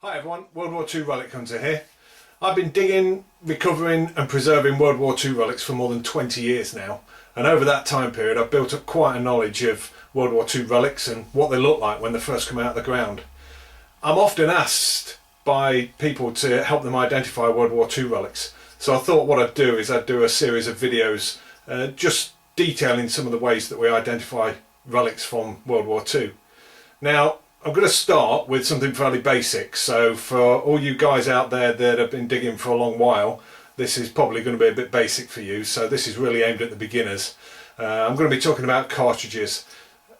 Hi everyone, World War II Relic Hunter here. I've been digging, recovering and preserving World War II relics for more than 20 years now, and over that time period I've built up quite a knowledge of World War II relics and what they look like when they first come out of the ground. I'm often asked by people to help them identify World War II relics, so I thought what I'd do is I'd do a series of videos just detailing some of the ways that we identify relics from World War II. Now, I'm going to start with something fairly basic, so for all you guys out there that have been digging for a long while, this is probably going to be a bit basic for you, so this is really aimed at the beginners. I'm going to be talking about cartridges,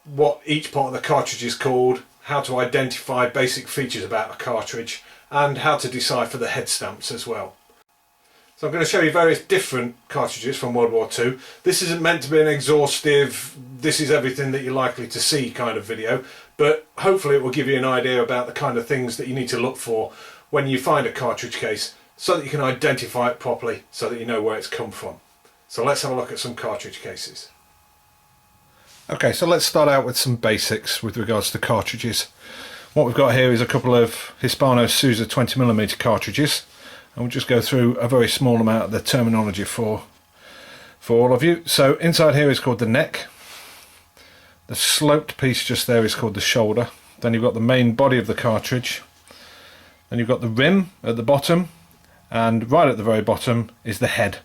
what each part of the cartridge is called, how to identify basic features about a cartridge, and how to decipher the head stamps as well. So I'm going to show you various different cartridges from World War II. This isn't meant to be an exhaustive, this is everything that you're likely to see kind of video, but hopefully it will give you an idea about the kind of things that you need to look for when you find a cartridge case, so that you can identify it properly, so that you know where it's come from. So let's have a look at some cartridge cases. Okay, so let's start out with some basics with regards to cartridges. What we've got here is a couple of Hispano-Suiza 20mm cartridges, and we'll just go through a very small amount of the terminology for all of you. So inside here is called the neck. The sloped piece just there is called the shoulder. Then you've got the main body of the cartridge. Then you've got the rim at the bottom, and right at the very bottom is the head.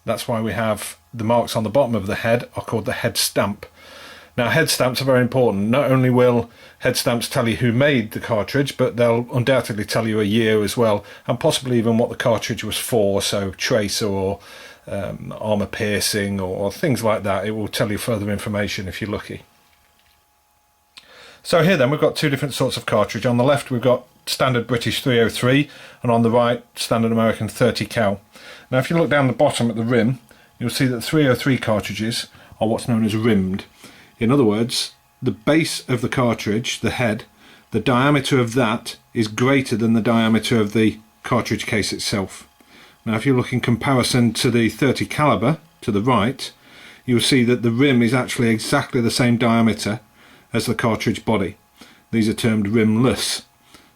That's why we have the marks on the bottom of the head are called the head stamp. Now, head stamps are very important. Not only will head stamps tell you who made the cartridge, but they'll undoubtedly tell you a year as well, and possibly even what the cartridge was for, so tracer or armour piercing or things like that. It will tell you further information if you're lucky. So here then we've got two different sorts of cartridge. On the left we've got standard British 303, and on the right standard American 30 cal. Now if you look down the bottom at the rim, you'll see that 303 cartridges are what's known as rimmed. In other words, the base of the cartridge, the head, the diameter of that is greater than the diameter of the cartridge case itself. Now if you look in comparison to the 30 caliber to the right, you'll see that the rim is actually exactly the same diameter as the cartridge body. These are termed rimless.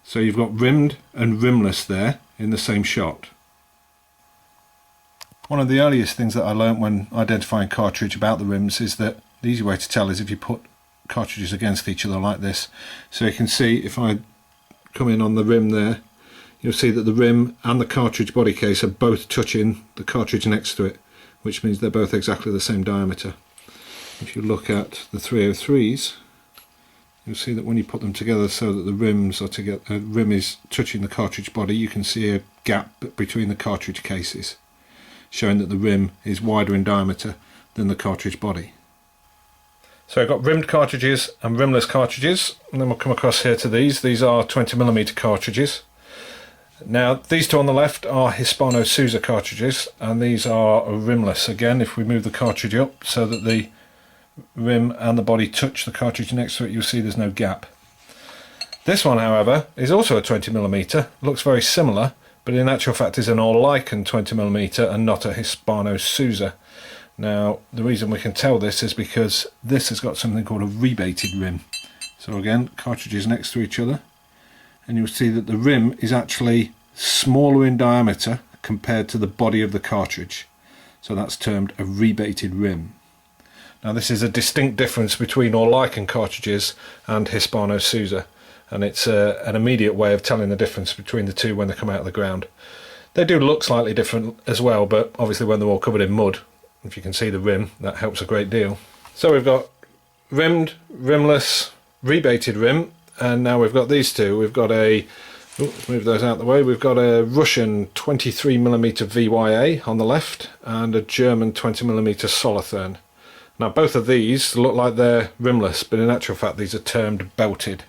So you've got rimmed and rimless there in the same shot. One of the earliest things that I learnt when identifying cartridge about the rims is that the easy way to tell is if you put cartridges against each other like this. So you can see if I come in on the rim there, you'll see that the rim and the cartridge body case are both touching the cartridge next to it, which means they're both exactly the same diameter. If you look at the 303s, you'll see that when you put them together so that the rims are together, rim is touching the cartridge body, you can see a gap between the cartridge cases, showing that the rim is wider in diameter than the cartridge body. So I've got rimmed cartridges and rimless cartridges, and then we'll come across here to these. These are 20mm cartridges. Now these two on the left are Hispano-Suiza cartridges, and these are rimless. Again, if we move the cartridge up so that the rim and the body touch the cartridge next to it, you'll see there's no gap. This one, however, is also a 20mm, looks very similar, but in actual fact is an All-Lichen 20mm and not a Hispano-Suiza. Now the reason we can tell this is because this has got something called a rebated rim. So again, cartridges next to each other, and you'll see that the rim is actually smaller in diameter compared to the body of the cartridge. So that's termed a rebated rim. Now this is a distinct difference between All-Lichen cartridges and Hispano-Suiza, and it's an immediate way of telling the difference between the two when they come out of the ground. They do look slightly different as well, but obviously when they're all covered in mud, if you can see the rim, that helps a great deal. So we've got rimmed, rimless, rebated rim, and now we've got these two. We've got a, let's move those out of the way, we've got a Russian 23mm VYA on the left and a German 20mm Solothurn. Now both of these look like they're rimless, but in actual fact these are termed belted.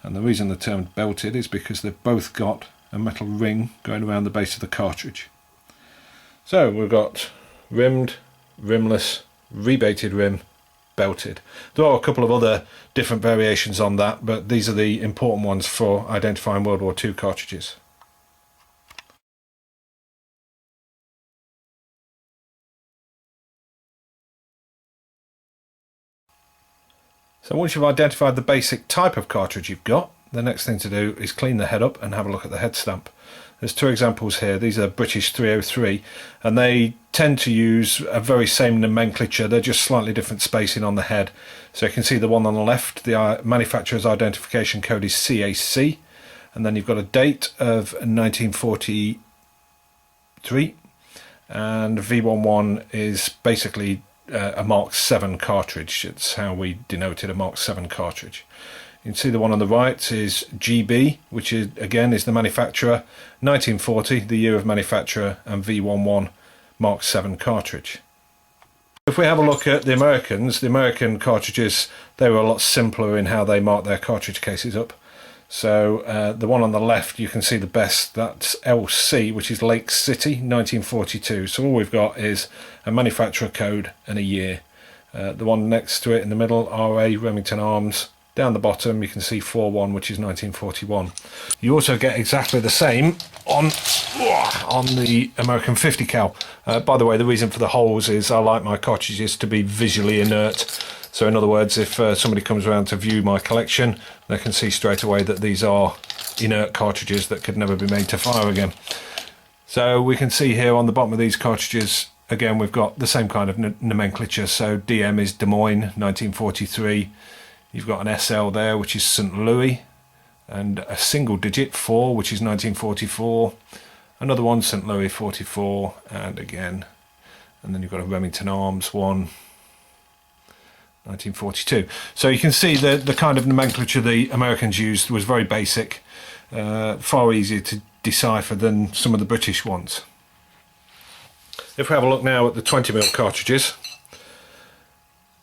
And the reason they're termed belted is because they've both got a metal ring going around the base of the cartridge. So we've got rimmed, rimless, rebated rim, belted. There are a couple of other different variations on that, but these are the important ones for identifying World War II cartridges. So once you've identified the basic type of cartridge you've got, the next thing to do is clean the head up and have a look at the head stamp. There's two examples here. These are British 303, and they tend to use a very same nomenclature. They're just slightly different spacing on the head. So you can see the one on the left, the manufacturer's identification code is CAC, and then you've got a date of 1943, and V11 is basically a Mark 7 cartridge. It's how we denoted a Mark 7 cartridge. You can see the one on the right is GB, which is again is the manufacturer, 1940, the year of manufacturer, and V11 Mark 7 cartridge. If we have a look at the Americans, the American cartridges, they were a lot simpler in how they marked their cartridge cases up. So the one on the left, you can see the best, that's LC, which is Lake City, 1942. So all we've got is a manufacturer code and a year. The one next to it in the middle, RA, Remington Arms. Down the bottom you can see 41, which is 1941. You also get exactly the same on the American 50 cal. By the way, the reason for the holes is I like my cartridges to be visually inert. So in other words, if somebody comes around to view my collection, they can see straight away that these are inert cartridges that could never be made to fire again. So we can see here on the bottom of these cartridges, again, we've got the same kind of nomenclature. So DM is Des Moines, 1943. You've got an SL there, which is St. Louis, and a single digit 4, which is 1944. Another one, St. Louis, 44, and again. And then you've got a Remington Arms one, 1942. So you can see that the kind of nomenclature the Americans used was very basic, far easier to decipher than some of the British ones. If we have a look now at the 20mm cartridges,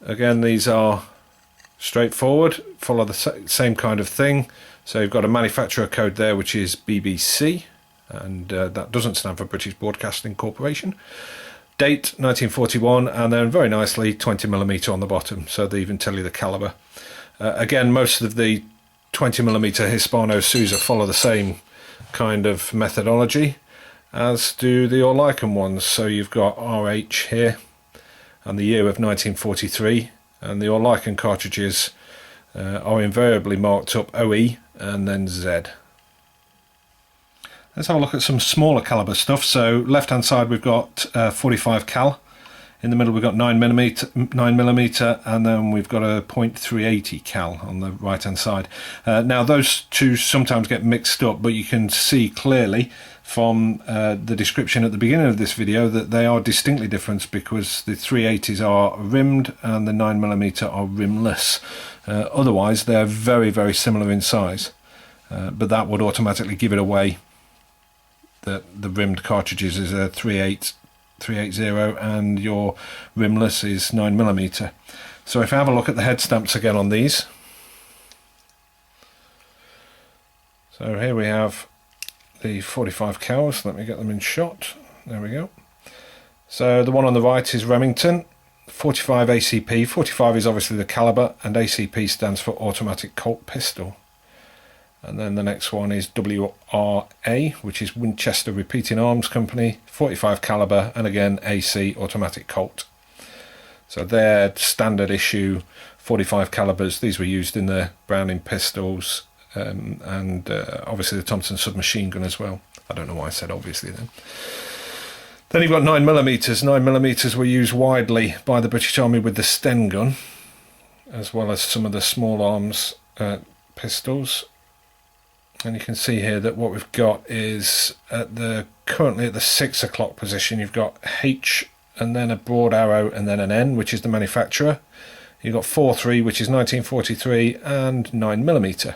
again, these are straightforward, follow the same kind of thing. So you've got a manufacturer code there, which is BBC, and that doesn't stand for British Broadcasting Corporation. Date 1941, and then very nicely 20mm on the bottom, so they even tell you the caliber. Again, most of the 20mm Hispano Suiza follow the same kind of methodology as do the Orlikon ones. So you've got RH here and the year of 1943. And the Orlikon cartridges are invariably marked up OE and then Z. Let's have a look at some smaller caliber stuff. So left hand side we've got 45 cal. In the middle we've got 9mm, and then we've got a .380 cal on the right hand side. Now those two sometimes get mixed up, but you can see clearly from the description at the beginning of this video that they are distinctly different, because the 380s are rimmed and the 9mm are rimless. Otherwise they're very, very similar in size, but that would automatically give it away that the rimmed cartridges is a 380 and your rimless is 9mm. So if I have a look at the head stamps again on these, so here we have the 45 cals. Let me get them in shot. There we go. So the one on the right is Remington, 45 ACP. 45 is obviously the caliber, and ACP stands for automatic Colt pistol. And then the next one is WRA, which is Winchester Repeating Arms Company, 45 caliber, and again AC, automatic Colt. So they're standard issue 45 calibers. These were used in the Browning pistols, and obviously the Thompson submachine gun as well. I don't know why I said obviously then. Then you've got 9mm. 9mm were used widely by the British Army with the Sten gun, as well as some of the small arms pistols. And you can see here that what we've got is currently at the 6 o'clock position, you've got H and then a broad arrow and then an N, which is the manufacturer. You've got 4.3, which is 1943, and 9mm.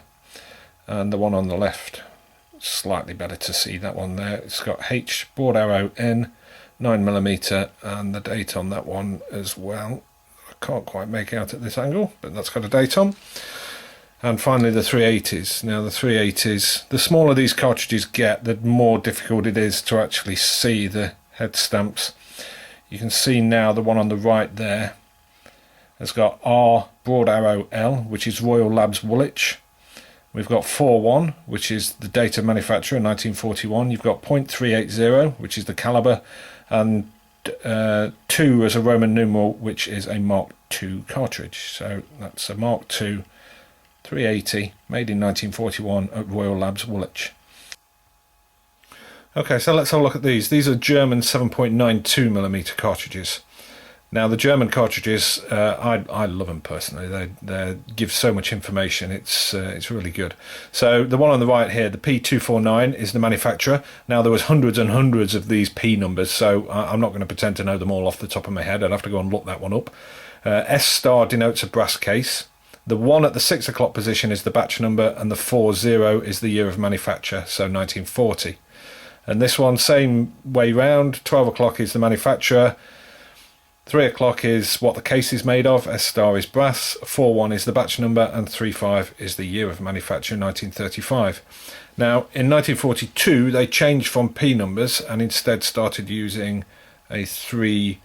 And the one on the left, slightly better to see that one there. It's got H, broad arrow, N, 9mm, and the date on that one as well. I can't quite make out at this angle, but that's got a date on. And finally the 380s. Now the 380s, the smaller these cartridges get, the more difficult it is to actually see the head stamps. You can see now the one on the right there has got R, broad arrow, L, which is Royal Labs Woolwich. We've got 4.1, which is the date of manufacture, 1941. You've got .380, which is the caliber, and 2 as a Roman numeral, which is a Mark II cartridge. So that's a Mark II 380, made in 1941 at Royal Labs, Woolwich. Okay, so let's have a look at these. These are German 7.92mm cartridges. Now the German cartridges, I love them personally. They give so much information. It's really good. So the one on the right here, the P249, is the manufacturer. Now there was hundreds and hundreds of these P numbers, so I'm not going to pretend to know them all off the top of my head. I'd have to go and look that one up. S star denotes a brass case. The 1 at the 6 o'clock position is the batch number, and the 40 is the year of manufacture, so 1940. And this one, same way round. 12 o'clock is the manufacturer. 3 o'clock is what the case is made of. S star is brass. 41 is the batch number, and 35 is the year of manufacture, 1935. Now, in 1942, they changed from P numbers and instead started using a 3-letter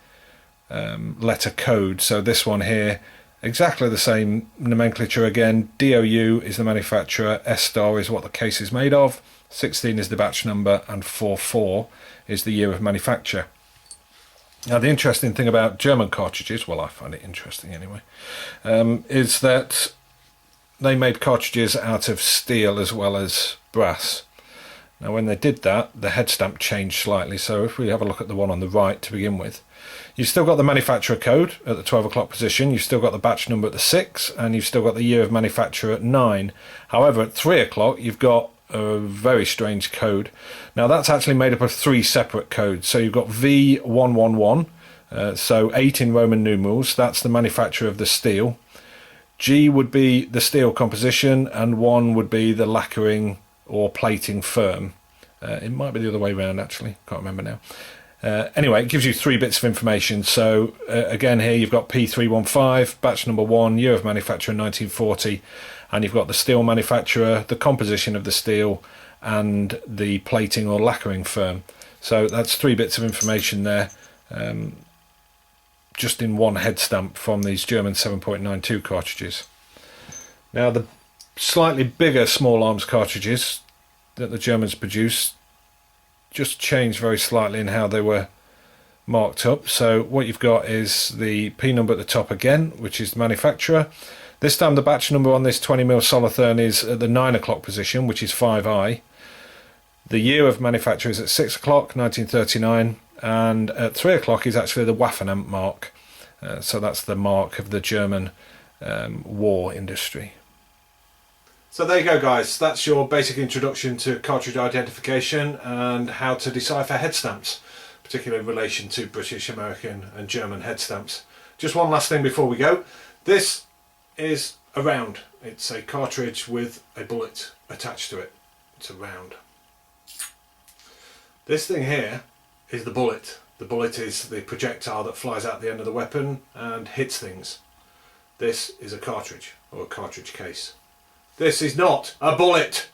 code. So this one here, exactly the same nomenclature again. DOU is the manufacturer. S star is what the case is made of. 16 is the batch number, and 44 is the year of manufacture. Now the interesting thing about German cartridges, well I find it interesting anyway, is that they made cartridges out of steel as well as brass. Now when they did that, the head stamp changed slightly. So if we have a look at the one on the right to begin with, you've still got the manufacturer code at the 12 o'clock position, you've still got the batch number at the 6, and you've still got the year of manufacture at 9. However, at 3 o'clock you've got a very strange code. Now that's actually made up of 3 separate codes. So you've got V111, so 8 in Roman numerals, that's the manufacturer of the steel. G would be the steel composition, and 1 would be the lacquering or plating firm. It might be the other way around actually, can't remember now. Anyway, it gives you 3 bits of information. So again here you've got P315, batch number 1, year of manufacture 1940, and you've got the steel manufacturer, the composition of the steel, and the plating or lacquering firm. So that's 3 bits of information there, just in one head stamp from these German 7.92 cartridges. Now the slightly bigger small arms cartridges that the Germans produced just changed very slightly in how they were marked up. So what you've got is the P number at the top again, which is the manufacturer. This time the batch number on this 20mm Solothurn is at the 9 o'clock position, which is 5I. The year of manufacture is at 6 o'clock, 1939, and at 3 o'clock is actually the Waffenamt mark. So that's the mark of the German war industry. So there you go guys, that's your basic introduction to cartridge identification and how to decipher head stamps, particularly in relation to British, American and German head stamps. Just one last thing before we go. This is a round. It's a cartridge with a bullet attached to it. It's a round. This thing here is the bullet. The bullet is the projectile that flies out the end of the weapon and hits things. This is a cartridge, or a cartridge case. This is not a bullet.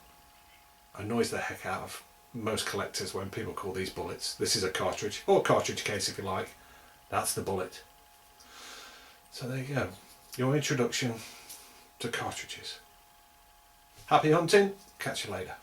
Annoys the heck out of most collectors when people call these bullets. This is a cartridge, or cartridge case if you like. That's the bullet. So there you go. Your introduction to cartridges. Happy hunting. Catch you later.